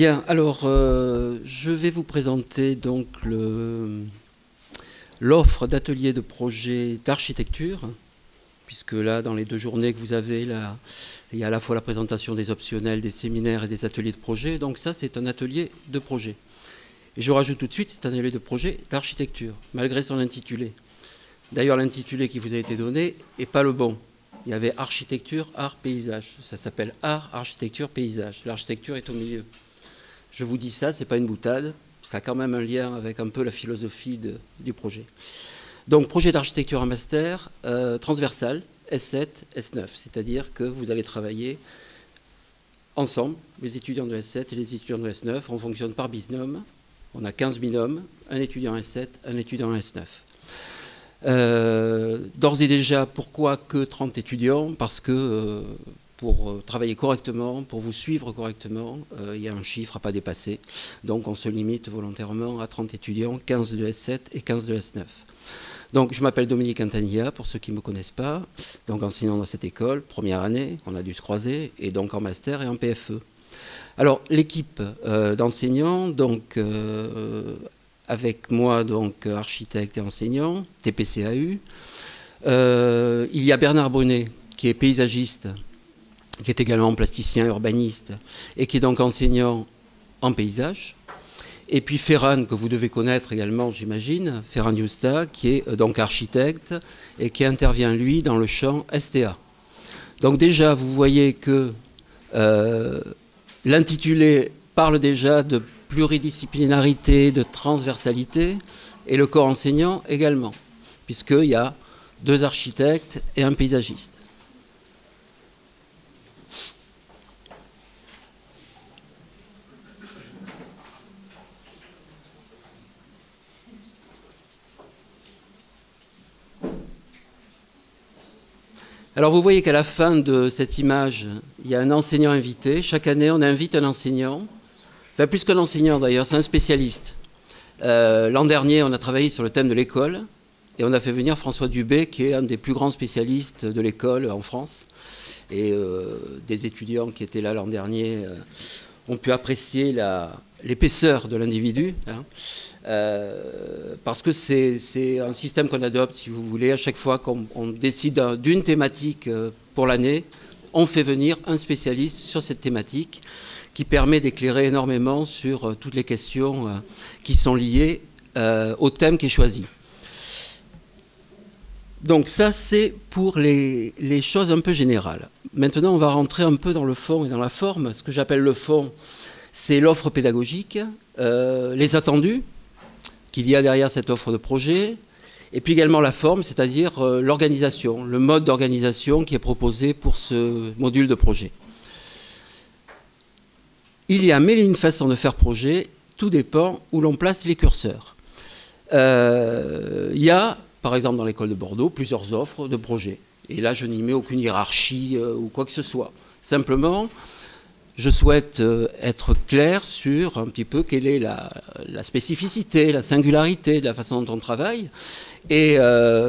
Bien, alors je vais vous présenter donc l'offre d'atelier de projet d'architecture, puisque là, dans les 2 journées que vous avez, là, il y a à la fois la présentation des optionnels, des séminaires et des ateliers de projet. Donc ça, c'est un atelier de projet. Et je rajoute tout de suite, c'est un atelier de projet d'architecture, malgré son intitulé. D'ailleurs, l'intitulé qui vous a été donné n'est pas le bon. Il y avait architecture, art, paysage. Ça s'appelle art, architecture, paysage. L'architecture est au milieu. Je vous dis ça, ce n'est pas une boutade. Ça a quand même un lien avec un peu la philosophie du projet. Donc, projet d'architecture en master, transversal, S7, S9. C'est-à-dire que vous allez travailler ensemble, les étudiants de S7 et les étudiants de S9. On fonctionne par binôme. On a 15 binômes, un étudiant S7, un étudiant S9. D'ores et déjà, pourquoi que 30 étudiants? Parce que pour travailler correctement, pour vous suivre correctement, il y a un chiffre à ne pas dépasser. Donc on se limite volontairement à 30 étudiants, 15 de S7 et 15 de S9. Donc je m'appelle Dominique Antania, pour ceux qui ne me connaissent pas, donc enseignant dans cette école, première année, on a dû se croiser, et donc en master et en PFE. Alors l'équipe d'enseignants, donc avec moi, donc architecte et enseignant, TPCAU. Il y a Bernard Brunet, qui est paysagiste, qui est également plasticien urbaniste, et qui est donc enseignant en paysage. Et puis Ferran, que vous devez connaître également, j'imagine, Ferran Yusta, qui est donc architecte, et qui intervient, lui, dans le champ STA. Donc déjà, vous voyez que l'intitulé parle déjà de pluridisciplinarité, de transversalité, et le corps enseignant également, puisqu'il y a 2 architectes et un paysagiste. Alors vous voyez qu'à la fin de cette image, il y a un enseignant invité. Chaque année, on invite un enseignant. Enfin, plus qu'un enseignant d'ailleurs, c'est un spécialiste. L'an dernier, on a travaillé sur le thème de l'école et on a fait venir François Dubé, qui est un des plus grands spécialistes de l'école en France. Et des étudiants qui étaient là l'an dernier ont pu apprécier l'épaisseur de l'individu. Hein, parce que c'est un système qu'on adopte, si vous voulez, à chaque fois qu'on décide d'une thématique pour l'année, on fait venir un spécialiste sur cette thématique qui permet d'éclairer énormément sur toutes les questions qui sont liées au thème qui est choisi. Donc ça, c'est pour les choses un peu générales. Maintenant, on va rentrer un peu dans le fond et dans la forme. Ce que j'appelle le fond, c'est l'offre pédagogique, les attendus qu'il y a derrière cette offre de projet, et puis également la forme, c'est-à-dire l'organisation, le mode d'organisation qui est proposé pour ce module de projet. Il y a mille et une façons de faire projet, tout dépend où l'on place les curseurs. Il y a, par exemple dans l'école de Bordeaux, plusieurs offres de projet. Et là, je n'y mets aucune hiérarchie ou quoi que ce soit. Simplement, je souhaite être clair sur un petit peu quelle est la spécificité, la singularité de la façon dont on travaille et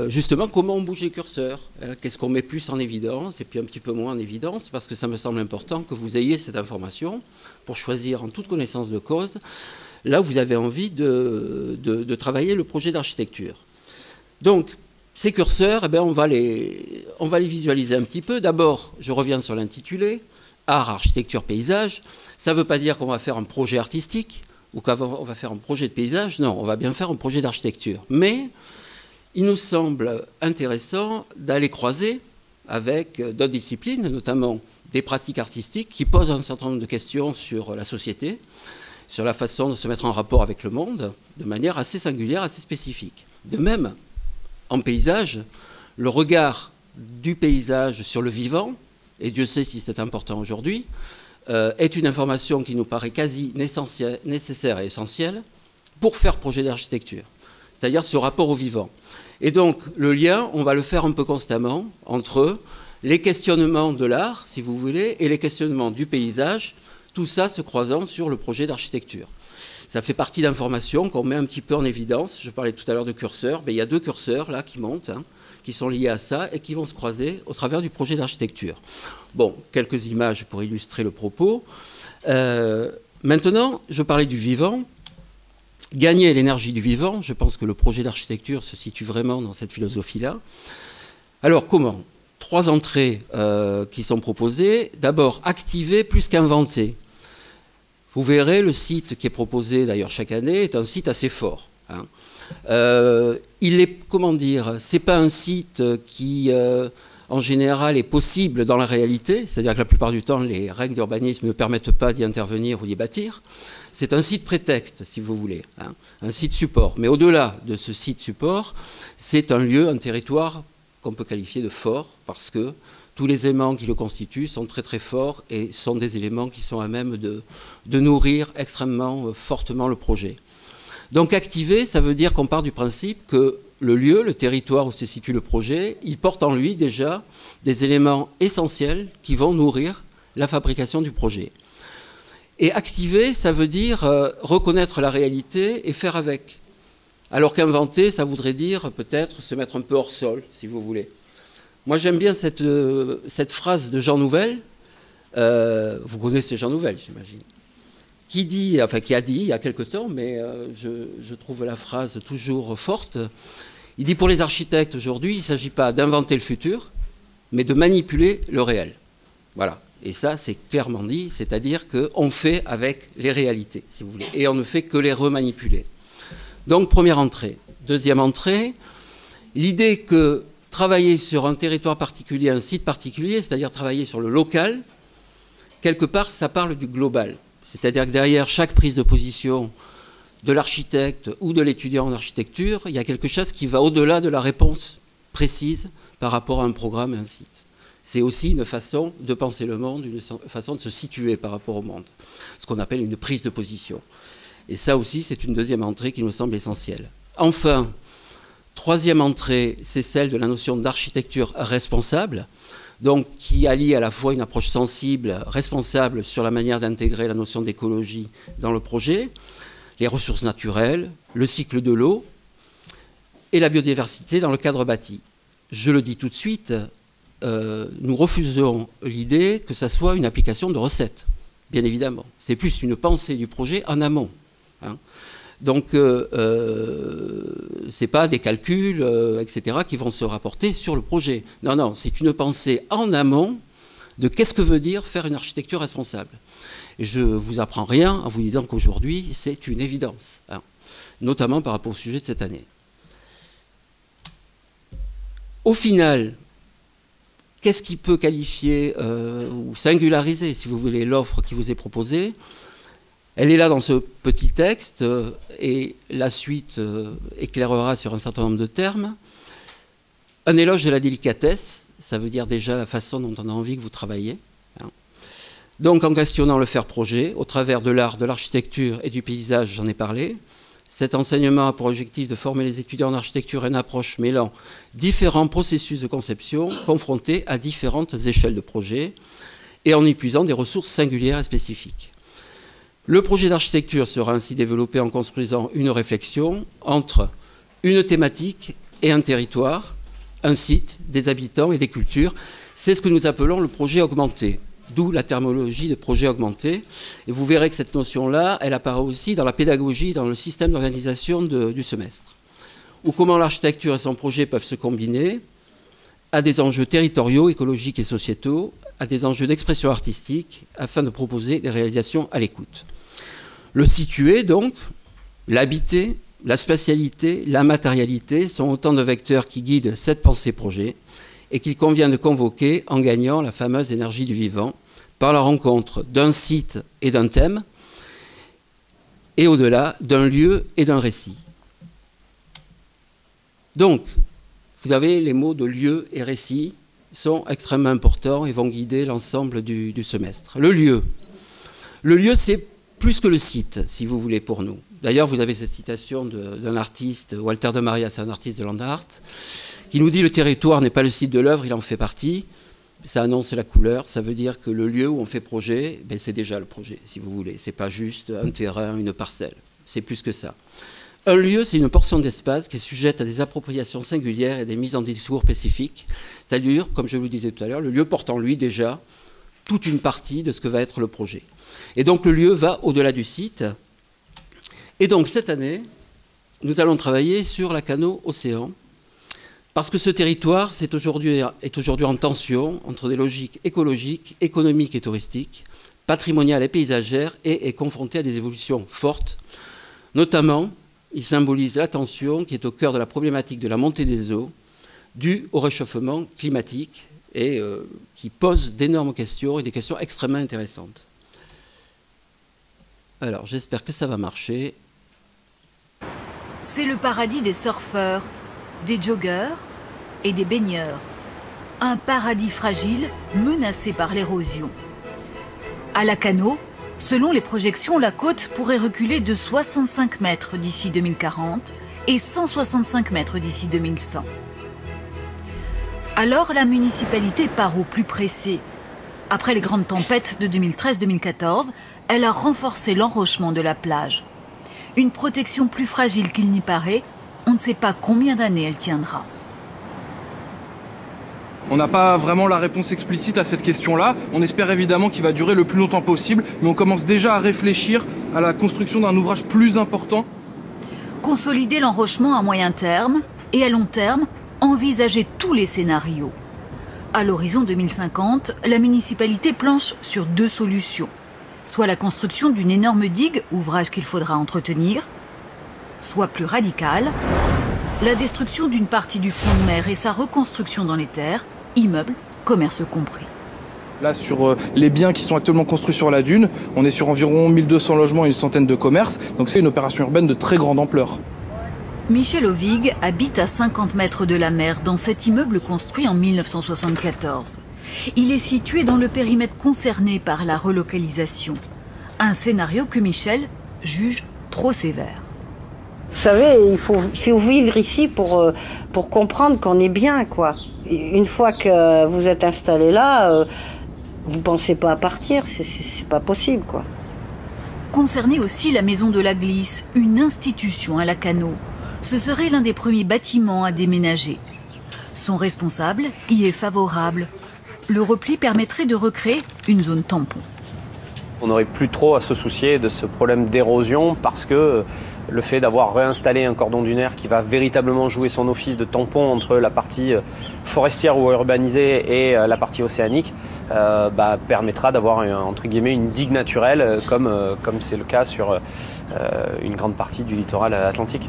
justement comment on bouge les curseurs. Qu'est-ce qu'on met plus en évidence et puis un petit peu moins en évidence, parce que ça me semble important que vous ayez cette information pour choisir en toute connaissance de cause là où vous avez envie de travailler le projet d'architecture. Donc, ces curseurs, eh bien, on va les visualiser un petit peu. D'abord, je reviens sur l'intitulé. Art, architecture, paysage, ça ne veut pas dire qu'on va faire un projet artistique ou qu'on va faire un projet de paysage. Non, on va bien faire un projet d'architecture. Mais il nous semble intéressant d'aller croiser avec d'autres disciplines, notamment des pratiques artistiques qui posent un certain nombre de questions sur la société, sur la façon de se mettre en rapport avec le monde, de manière assez singulière, assez spécifique. De même, en paysage, le regard du paysage sur le vivant, et Dieu sait si c'est important aujourd'hui, est une information qui nous paraît quasi nécessaire et essentielle pour faire projet d'architecture, c'est-à-dire ce rapport au vivant. Et donc, le lien, on va le faire un peu constamment entre les questionnements de l'art, si vous voulez, et les questionnements du paysage, tout ça se croisant sur le projet d'architecture. Ça fait partie d'informations qu'on met un petit peu en évidence. Je parlais tout à l'heure de curseurs, mais il y a 2 curseurs là qui montent, hein, qui sont liés à ça et qui vont se croiser au travers du projet d'architecture. Bon, quelques images pour illustrer le propos. Maintenant, je parlais du vivant. Gagner l'énergie du vivant, je pense que le projet d'architecture se situe vraiment dans cette philosophie-là. Alors, comment? 3 entrées qui sont proposées. D'abord, activer plus qu'inventer. Vous verrez, le site qui est proposé d'ailleurs chaque année est un site assez fort. Hein. Il est, comment dire, c'est pas un site qui, en général, est possible dans la réalité, c'est-à-dire que la plupart du temps, les règles d'urbanisme ne permettent pas d'y intervenir ou d'y bâtir. C'est un site prétexte, si vous voulez, hein, un site support. Mais au-delà de ce site support, c'est un lieu, un territoire qu'on peut qualifier de fort, parce que tous les éléments qui le constituent sont très très forts et sont des éléments qui sont à même de nourrir extrêmement fortement le projet. Donc activer, ça veut dire qu'on part du principe que le lieu, le territoire où se situe le projet, il porte en lui déjà des éléments essentiels qui vont nourrir la fabrication du projet. Et activer, ça veut dire reconnaître la réalité et faire avec. Alors qu'inventer, ça voudrait dire peut-être se mettre un peu hors sol, si vous voulez. Moi, j'aime bien cette phrase de Jean Nouvel. Vous connaissez Jean Nouvel, j'imagine. Qui a dit il y a quelque temps, mais je trouve la phrase toujours forte. Il dit pour les architectes aujourd'hui, il ne s'agit pas d'inventer le futur, mais de manipuler le réel. Voilà. Et ça, c'est clairement dit, c'est-à-dire qu'on fait avec les réalités, si vous voulez, et on ne fait que les remanipuler. Donc, première entrée. Deuxième entrée, l'idée que travailler sur un territoire particulier, un site particulier, c'est-à-dire travailler sur le local, quelque part, ça parle du global. C'est-à-dire que derrière chaque prise de position de l'architecte ou de l'étudiant en architecture, il y a quelque chose qui va au-delà de la réponse précise par rapport à un programme et un site. C'est aussi une façon de penser le monde, une façon de se situer par rapport au monde, ce qu'on appelle une prise de position. Et ça aussi, c'est une deuxième entrée qui nous semble essentielle. Enfin, troisième entrée, c'est celle de la notion d'architecture responsable, donc qui allie à la fois une approche sensible, responsable sur la manière d'intégrer la notion d'écologie dans le projet, les ressources naturelles, le cycle de l'eau et la biodiversité dans le cadre bâti. Je le dis tout de suite, nous refusons l'idée que ça soit une application de recettes, bien évidemment. C'est plus une pensée du projet en amont. Hein. Donc, ce n'est pas des calculs, etc., qui vont se rapporter sur le projet. Non, non, c'est une pensée en amont de qu'est-ce que veut dire faire une architecture responsable. Et je ne vous apprends rien en vous disant qu'aujourd'hui, c'est une évidence, hein, notamment par rapport au sujet de cette année. Au final, qu'est-ce qui peut qualifier ou singulariser, si vous voulez, l'offre qui vous est proposée ? Elle est là dans ce petit texte et la suite éclairera sur un certain nombre de termes. Un éloge de la délicatesse, ça veut dire déjà la façon dont on a envie que vous travaillez. Hein. Donc en questionnant le faire-projet, au travers de l'art, de l'architecture et du paysage, j'en ai parlé. Cet enseignement a pour objectif de former les étudiants en architecture à une approche mêlant différents processus de conception confrontés à différentes échelles de projet et en épuisant des ressources singulières et spécifiques. Le projet d'architecture sera ainsi développé en construisant une réflexion entre une thématique et un territoire, un site, des habitants et des cultures. C'est ce que nous appelons le projet augmenté, d'où la terminologie de projet augmenté. Et vous verrez que cette notion-là, elle apparaît aussi dans la pédagogie, dans le système d'organisation du semestre, ou comment l'architecture et son projet peuvent se combiner à des enjeux territoriaux, écologiques et sociétaux, à des enjeux d'expression artistique, afin de proposer des réalisations à l'écoute. Le situer, donc, l'habiter, la spatialité, la matérialité sont autant de vecteurs qui guident cette pensée-projet et qu'il convient de convoquer en gagnant la fameuse énergie du vivant par la rencontre d'un site et d'un thème et au-delà d'un lieu et d'un récit. Donc, vous avez les mots de lieu et récit sont extrêmement importants et vont guider l'ensemble du semestre. Le lieu, c'est plus que le site, si vous voulez, pour nous. D'ailleurs, vous avez cette citation d'un artiste, Walter de Maria, c'est un artiste de land art, qui nous dit « Le territoire n'est pas le site de l'œuvre, il en fait partie ». Ça annonce la couleur, ça veut dire que le lieu où on fait projet, ben c'est déjà le projet, si vous voulez. C'est pas juste un terrain, une parcelle, c'est plus que ça. Un lieu, c'est une portion d'espace qui est sujette à des appropriations singulières et des mises en discours spécifiques. C'est-à-dire, comme je vous le disais tout à l'heure, le lieu porte en lui déjà toute une partie de ce que va être le projet. Et donc le lieu va au-delà du site. Et donc cette année, nous allons travailler sur la Cano Océan, parce que ce territoire est aujourd'hui en tension entre des logiques écologiques, économiques et touristiques, patrimoniales et paysagères, et est confronté à des évolutions fortes. Notamment, il symbolise la tension qui est au cœur de la problématique de la montée des eaux, due au réchauffement climatique, et qui pose d'énormes questions, et des questions extrêmement intéressantes. Alors, j'espère que ça va marcher. C'est le paradis des surfeurs, des joggeurs et des baigneurs. Un paradis fragile, menacé par l'érosion. À la Cano, selon les projections, la côte pourrait reculer de 65 mètres d'ici 2040 et 165 mètres d'ici 2100. Alors la municipalité part au plus pressé. Après les grandes tempêtes de 2013-2014, elle a renforcé l'enrochement de la plage. Une protection plus fragile qu'il n'y paraît, on ne sait pas combien d'années elle tiendra. On n'a pas vraiment la réponse explicite à cette question-là. On espère évidemment qu'il va durer le plus longtemps possible, mais on commence déjà à réfléchir à la construction d'un ouvrage plus important. Consolider l'enrochement à moyen terme et à long terme, envisager tous les scénarios. À l'horizon 2050, la municipalité planche sur 2 solutions. Soit la construction d'une énorme digue, ouvrage qu'il faudra entretenir, soit plus radicale, la destruction d'une partie du front de mer et sa reconstruction dans les terres, immeubles, commerces compris. Là, sur les biens qui sont actuellement construits sur la dune, on est sur environ 1200 logements et une centaine de commerces, donc c'est une opération urbaine de très grande ampleur. Michel Ovig habite à 50 mètres de la mer dans cet immeuble construit en 1974. Il est situé dans le périmètre concerné par la relocalisation. Un scénario que Michel juge trop sévère. Vous savez, il faut vivre ici pour comprendre qu'on est bien, quoi. Une fois que vous êtes installé là, vous ne pensez pas à partir, c'est pas possible, quoi. Concernée aussi la Maison de la Glisse, une institution à la Cano. Ce serait l'un des premiers bâtiments à déménager. Son responsable y est favorable. Le repli permettrait de recréer une zone tampon. On n'aurait plus trop à se soucier de ce problème d'érosion parce que le fait d'avoir réinstallé un cordon dunaire qui va véritablement jouer son office de tampon entre la partie forestière ou urbanisée et la partie océanique permettra d'avoir entre guillemets une digue naturelle comme c'est le cas sur une grande partie du littoral atlantique.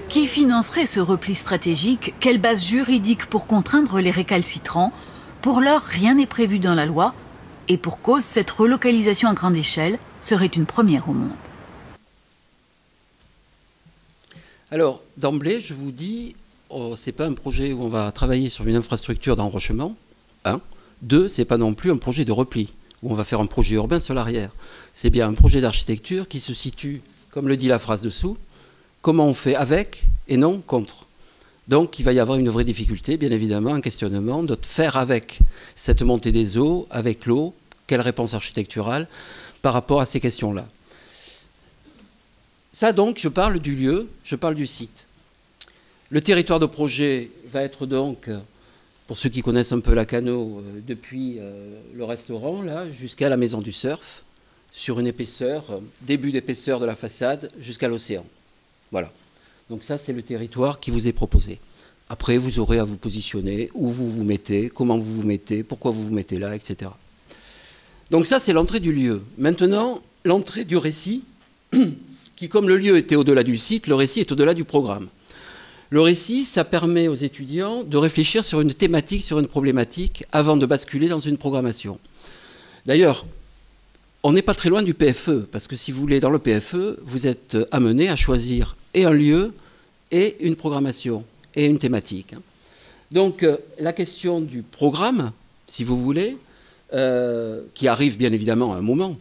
Qui financerait ce repli stratégique? Quelle base juridique pour contraindre les récalcitrants? Pour l'heure, rien n'est prévu dans la loi. Et pour cause, cette relocalisation à grande échelle serait une première au monde. Alors, d'emblée, je vous dis, ce n'est pas un projet où on va travailler sur une infrastructure d'enrochement. 1. 2, ce n'est pas non plus un projet de repli, où on va faire un projet urbain sur l'arrière. C'est bien un projet d'architecture qui se situe, comme le dit la phrase dessous, comment on fait avec et non contre. Donc il va y avoir une vraie difficulté, bien évidemment, un questionnement de faire avec cette montée des eaux, avec l'eau, quelle réponse architecturale par rapport à ces questions-là. Ça donc, je parle du lieu, je parle du site. Le territoire de projet va être donc, pour ceux qui connaissent un peu la Cano, depuis le restaurant là jusqu'à la maison du surf, sur une épaisseur, début d'épaisseur de la façade jusqu'à l'océan. Voilà. Donc ça, c'est le territoire qui vous est proposé. Après, vous aurez à vous positionner, où vous vous mettez, comment vous vous mettez, pourquoi vous vous mettez là, etc. Donc ça, c'est l'entrée du lieu. Maintenant, l'entrée du récit, qui, comme le lieu était au-delà du site, le récit est au-delà du programme. Le récit, ça permet aux étudiants de réfléchir sur une thématique, sur une problématique, avant de basculer dans une programmation. D'ailleurs, on n'est pas très loin du PFE, parce que si vous voulez, dans le PFE, vous êtes amené à choisir et un lieu, et une programmation, et une thématique. Donc, la question du programme, si vous voulez, qui arrive bien évidemment à un moment,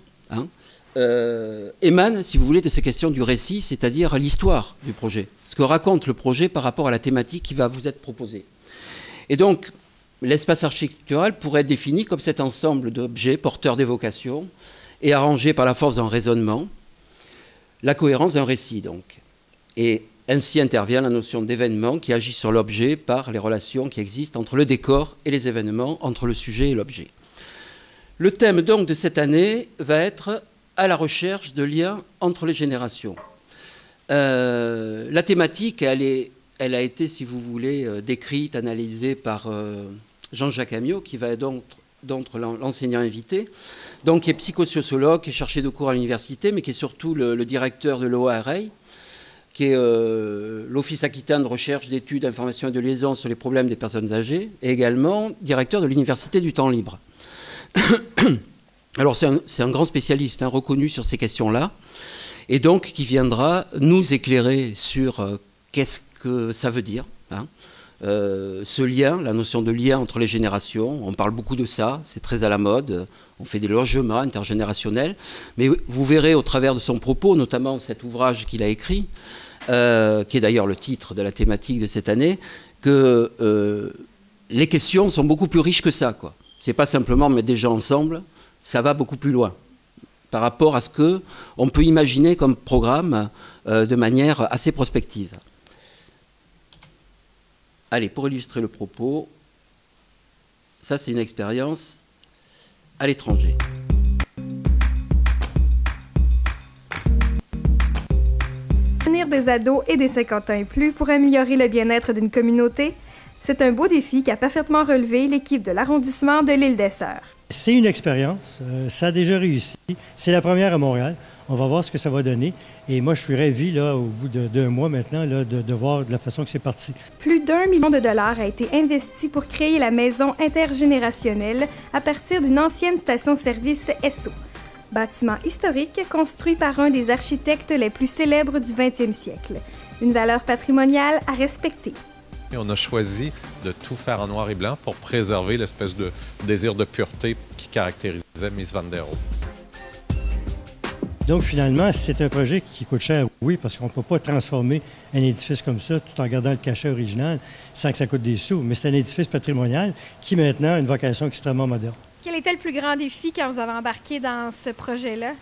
émane, si vous voulez, de ces questions du récit, c'est-à-dire l'histoire du projet, ce que raconte le projet par rapport à la thématique qui va vous être proposée. Et donc, l'espace architectural pourrait être défini comme cet ensemble d'objets porteurs d'évocation et arrangés par la force d'un raisonnement, la cohérence d'un récit, donc. Et ainsi intervient la notion d'événement qui agit sur l'objet par les relations qui existent entre le décor et les événements, entre le sujet et l'objet. Le thème donc de cette année va être à la recherche de liens entre les générations. La thématique, elle a été, si vous voulez, décrite, analysée par Jean-Jacques Amiot, qui va donc l'enseignant invité, donc qui est psychosociologue, qui est chargé de cours à l'université, mais qui est surtout le directeur de l'OARA, qui est l'Office aquitain de recherche, d'études, d'information et de liaison sur les problèmes des personnes âgées, et également directeur de l'Université du temps libre. Alors c'est un grand spécialiste, hein, reconnu sur ces questions-là, et donc qui viendra nous éclairer sur qu'est-ce que ça veut dire, hein, ce lien, la notion de lien entre les générations. On parle beaucoup de ça, c'est très à la mode, on fait des logements intergénérationnels, mais vous verrez au travers de son propos, notamment cet ouvrage qu'il a écrit, qui est d'ailleurs le titre de la thématique de cette année, que les questions sont beaucoup plus riches que ça, quoi. C'est pas simplement mettre des gens ensemble, ça va beaucoup plus loin par rapport à ce qu'on peut imaginer comme programme de manière assez prospective. Allez, pour illustrer le propos, ça c'est une expérience à l'étranger. Réunir des ados et des 50 ans et plus pour améliorer le bien-être d'une communauté, c'est un beau défi qu'a parfaitement relevé l'équipe de l'arrondissement de l'Île des Sœurs. C'est une expérience, ça a déjà réussi. C'est la première à Montréal. On va voir ce que ça va donner. Et moi, je suis ravi, là, au bout d'1 mois maintenant, là, de voir de la façon que c'est parti. Plus d'1 million de dollars a été investi pour créer la maison intergénérationnelle à partir d'une ancienne station-service Esso. Bâtiment historique construit par un des architectes les plus célèbres du 20e siècle. Une valeur patrimoniale à respecter. Et on a choisi de tout faire en noir et blanc pour préserver l'espèce de désir de pureté qui caractérisait Miss Van der Rohe. Donc, finalement, c'est un projet qui coûte cher, oui, parce qu'on ne peut pas transformer un édifice comme ça tout en gardant le cachet original sans que ça coûte des sous. Mais c'est un édifice patrimonial qui, maintenant, a une vocation extrêmement moderne. Quel était le plus grand défi quand vous avez embarqué dans ce projet-là?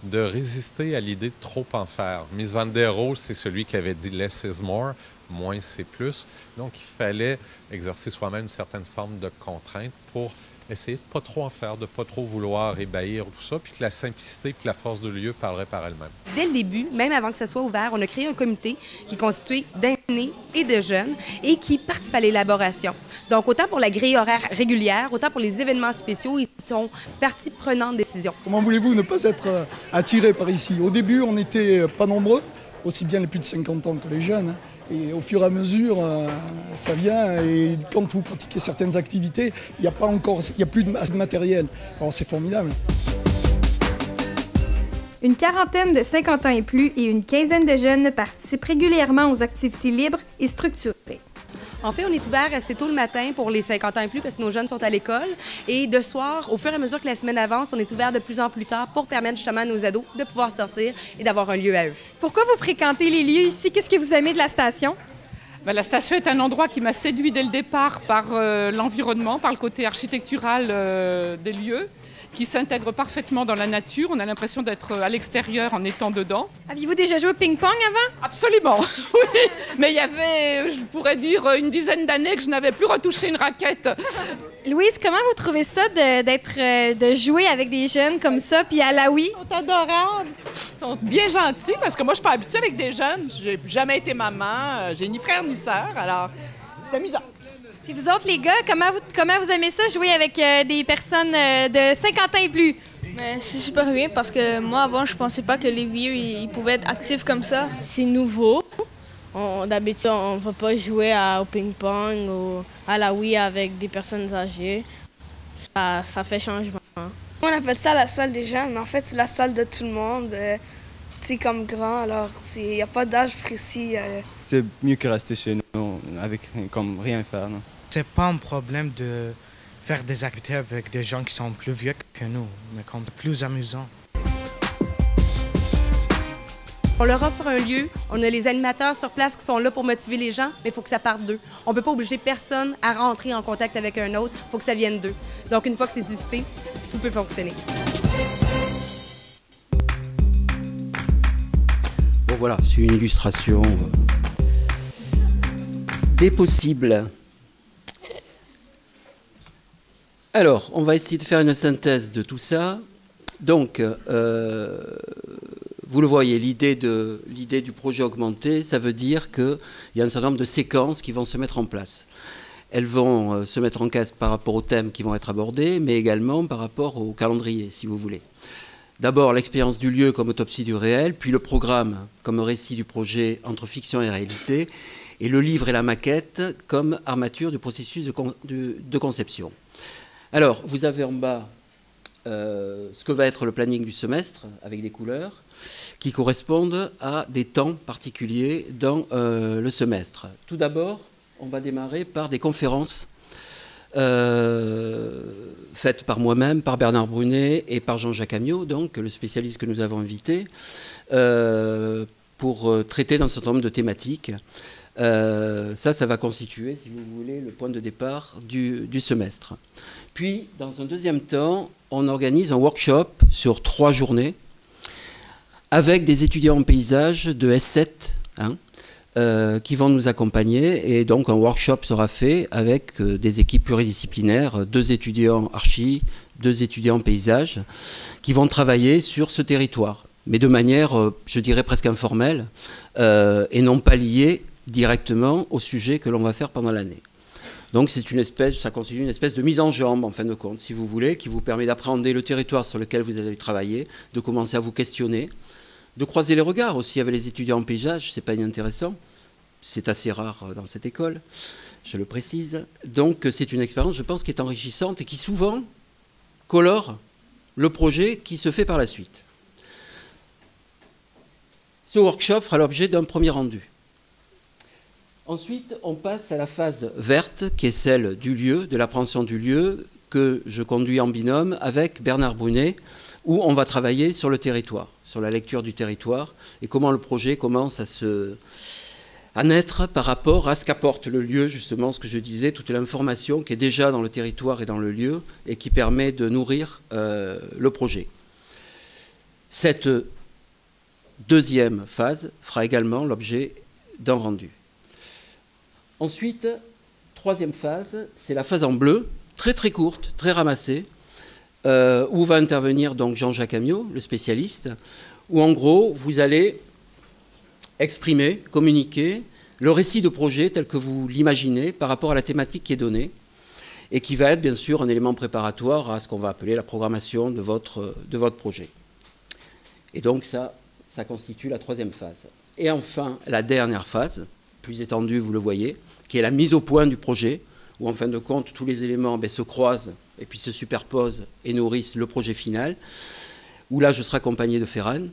De résister à l'idée de trop en faire. Miss Van der Rohe, c'est celui qui avait dit « less is more », moins c'est plus. Donc, il fallait exercer soi-même une certaine forme de contrainte pour essayer de ne pas trop en faire, de ne pas trop vouloir ébahir tout ça, puis que la simplicité et la force du lieu parleraient par elle-même. Dès le début, même avant que ça soit ouvert, on a créé un comité qui est constitué d'aînés et de jeunes et qui participe à l'élaboration. Donc, autant pour la grille horaire régulière, autant pour les événements spéciaux, ils sont partie prenante de décision. Comment voulez-vous ne pas être attiré par ici? Au début, on n'était pas nombreux, aussi bien les plus de 50 ans que les jeunes. Et au fur et à mesure, ça vient. Et quand vous pratiquez certaines activités, il n'y a plus de matériel. Alors c'est formidable. Une quarantaine de 50 ans et plus et une quinzaine de jeunes participent régulièrement aux activités libres et structurées. En fait, on est ouvert assez tôt le matin pour les 50 ans et plus parce que nos jeunes sont à l'école. Et de soir, au fur et à mesure que la semaine avance, on est ouvert de plus en plus tard pour permettre justement à nos ados de pouvoir sortir et d'avoir un lieu à eux. Pourquoi vous fréquentez les lieux ici? Qu'est-ce que vous aimez de la station? La station est un endroit qui m'a séduit dès le départ par l'environnement, par le côté architectural des lieux, qui s'intègre parfaitement dans la nature. On a l'impression d'être à l'extérieur en étant dedans. Aviez-vous déjà joué au ping-pong avant? Absolument, oui. Mais il y avait, je pourrais dire, une dizaine d'années que je n'avais plus retouché une raquette. Louise, comment vous trouvez ça de jouer avec des jeunes comme ça, puis à la oui? Ils sont adorables. Ils sont bien gentils, parce que moi, je suis pas habituée avec des jeunes. J'ai jamais été maman, j'ai ni frère ni sœur, alors c'est amusant. Puis vous autres, les gars, comment vous aimez ça, jouer avec des personnes de 50 ans et plus? C'est super bien, parce que moi, avant, je pensais pas que les vieux, ils pouvaient être actifs comme ça. C'est nouveau. D'habitude, on ne va pas jouer au ping-pong ou à la Wii avec des personnes âgées. Ça fait changement. On appelle ça la salle des jeunes, mais en fait, c'est la salle de tout le monde. C'est comme grand, alors il n'y a pas d'âge précis. C'est mieux que rester chez nous, avec comme rien faire. Non? C'est pas un problème de faire des activités avec des gens qui sont plus vieux que nous, mais comme plus amusant. On leur offre un lieu, on a les animateurs sur place qui sont là pour motiver les gens, mais il faut que ça parte d'eux. On ne peut pas obliger personne à rentrer en contact avec un autre, il faut que ça vienne d'eux. Donc une fois que c'est suscité, tout peut fonctionner. Bon voilà, c'est une illustration des possibles. Alors, on va essayer de faire une synthèse de tout ça. Donc, vous le voyez, l'idée du projet augmenté, ça veut dire qu'il y a un certain nombre de séquences qui vont se mettre en place. Elles vont se mettre en place par rapport aux thèmes qui vont être abordés, mais également par rapport au calendrier, si vous voulez. D'abord, l'expérience du lieu comme autopsie du réel, puis le programme comme récit du projet entre fiction et réalité, et le livre et la maquette comme armature du processus de conception. Alors, vous avez en bas ce que va être le planning du semestre, avec des couleurs, qui correspondent à des temps particuliers dans le semestre. Tout d'abord, on va démarrer par des conférences faites par moi-même, par Bernard Brunet et par Jean-Jacques Amiot, donc le spécialiste que nous avons invité, pour traiter d'un certain nombre de thématiques. Ça va constituer, si vous voulez, le point de départ du semestre. Puis, dans un deuxième temps, on organise un workshop sur 3 journées avec des étudiants en paysage de S7 qui vont nous accompagner. Et donc, un workshop sera fait avec des équipes pluridisciplinaires, 2 étudiants archi, 2 étudiants en paysage, qui vont travailler sur ce territoire, mais de manière, je dirais, presque informelle, et non pas liée directement au sujet que l'on va faire pendant l'année. Donc ça constitue une espèce de mise en jambe, en fin de compte, si vous voulez, qui vous permet d'appréhender le territoire sur lequel vous allez travailler, de commencer à vous questionner, de croiser les regards aussi avec les étudiants en paysage, c'est pas inintéressant, c'est assez rare dans cette école, je le précise. Donc c'est une expérience, je pense, qui est enrichissante et qui souvent colore le projet qui se fait par la suite. Ce workshop fera l'objet d'un premier rendu. Ensuite, on passe à la phase verte, qui est celle du lieu, de l'appréhension du lieu, que je conduis en binôme avec Bernard Brunet, où on va travailler sur le territoire, sur la lecture du territoire, et comment le projet commence à naître par rapport à ce qu'apporte le lieu, justement, ce que je disais, toute l'information qui est déjà dans le territoire et dans le lieu, et qui permet de nourrir le projet. Cette deuxième phase fera également l'objet d'un rendu. Ensuite, troisième phase, c'est la phase en bleu, très très courte, très ramassée, où va intervenir donc Jean-Jacques Amiot, le spécialiste, où en gros, vous allez exprimer, communiquer le récit de projet tel que vous l'imaginez par rapport à la thématique qui est donnée, et qui va être bien sûr un élément préparatoire à ce qu'on va appeler la programmation de votre projet. Et donc ça constitue la troisième phase. Et enfin, la dernière phase, plus étendue, vous le voyez, qui est la mise au point du projet, où en fin de compte, tous les éléments se croisent et puis se superposent et nourrissent le projet final, où là, je serai accompagné de Ferran,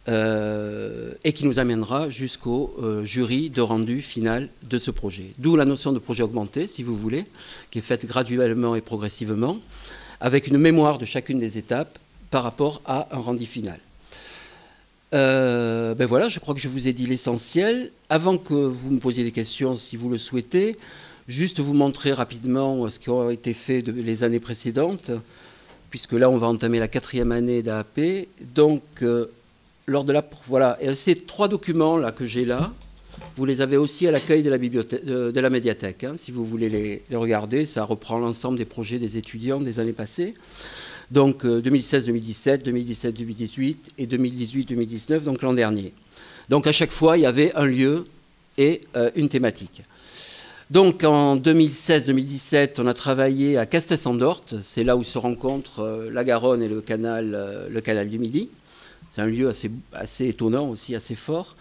et qui nous amènera jusqu'au jury de rendu final de ce projet. D'où la notion de projet augmenté, si vous voulez, qui est faite graduellement et progressivement, avec une mémoire de chacune des étapes par rapport à un rendu final. Voilà, je crois que je vous ai dit l'essentiel. Avant que vous me posiez des questions, si vous le souhaitez, juste vous montrer rapidement ce qui a été fait les années précédentes, puisque là, on va entamer la 4e année d'AAP. Donc, lors de voilà, et ces 3 documents là que j'ai là, vous les avez aussi à l'accueil de la bibliothèque, de la médiathèque, si vous voulez les regarder. Ça reprend l'ensemble des projets des étudiants des années passées. Donc 2016-2017, 2017-2018 et 2018-2019, donc l'an dernier. Donc à chaque fois, il y avait un lieu et une thématique. Donc en 2016-2017, on a travaillé à Castès-en-Dorthe, c'est là où se rencontrent la Garonne et le canal du Midi. C'est un lieu assez étonnant aussi, assez fort,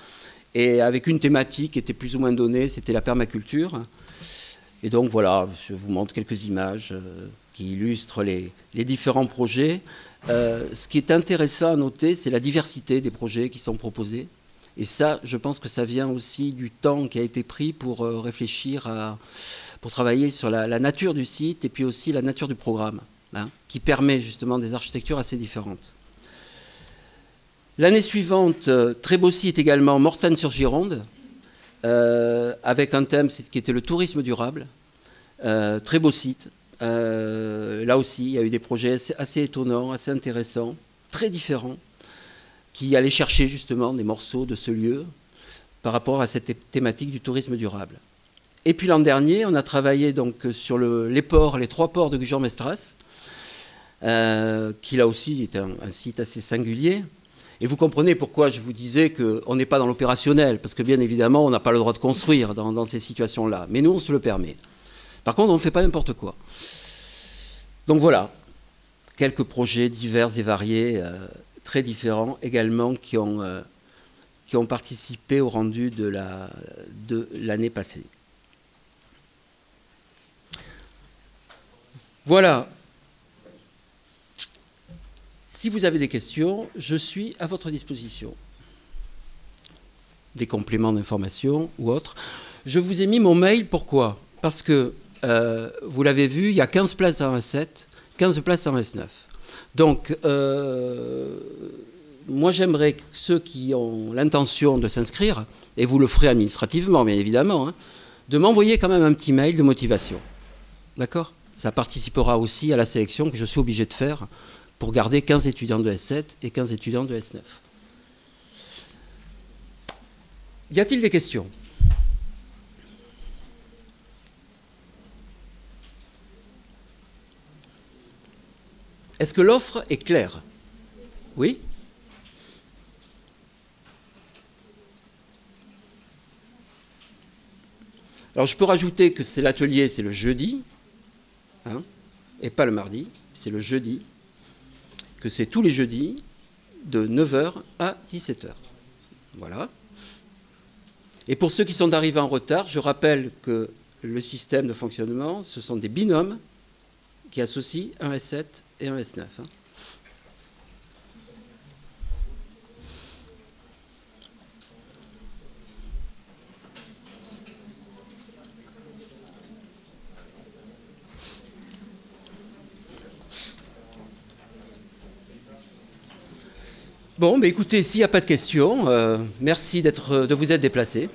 et avec une thématique qui était plus ou moins donnée, c'était la permaculture. Et donc voilà, je vous montre quelques images qui illustrent les différents projets. Ce qui est intéressant à noter, c'est la diversité des projets qui sont proposés. Et ça, je pense que ça vient aussi du temps qui a été pris pour réfléchir, pour travailler sur la nature du site et puis aussi la nature du programme, qui permet justement des architectures assez différentes. L'année suivante, très beau site également, Mortagne-sur-Gironde, avec un thème qui était le tourisme durable. Très beau site. Là aussi, il y a eu des projets assez étonnants, assez intéressants, très différents, qui allaient chercher justement des morceaux de ce lieu par rapport à cette thématique du tourisme durable. Et puis l'an dernier, on a travaillé donc sur les 3 ports de Gujan-Mestras, qui là aussi est un site assez singulier. Et vous comprenez pourquoi je vous disais qu'on n'est pas dans l'opérationnel, parce que bien évidemment, on n'a pas le droit de construire dans ces situations-là. Mais nous, on se le permet. Par contre, on ne fait pas n'importe quoi. Donc voilà, quelques projets divers et variés, très différents également, qui ont participé au rendu de l'année passée. Voilà. Si vous avez des questions, je suis à votre disposition. Des compléments d'information ou autres. Je vous ai mis mon mail, pourquoi? Parce que, vous l'avez vu, il y a 15 places en S7, 15 places en S9. Donc, moi j'aimerais que ceux qui ont l'intention de s'inscrire, et vous le ferez administrativement, bien évidemment, hein, de m'envoyer quand même un petit mail de motivation. D'accord? Ça participera aussi à la sélection que je suis obligé de faire pour garder 15 étudiants de S7 et 15 étudiants de S9. Y a-t-il des questions? Est-ce que l'offre est claire? Oui? Alors je peux rajouter que c'est l'atelier, c'est le jeudi, hein, et pas le mardi, c'est le jeudi, que c'est tous les jeudis de 9h à 17h. Voilà. Et pour ceux qui sont arrivés en retard, je rappelle que le système de fonctionnement, ce sont des binômes qui associent un S7 et un S9. Hein. Bon, mais écoutez, s'il n'y a pas de questions, merci de vous être déplacés.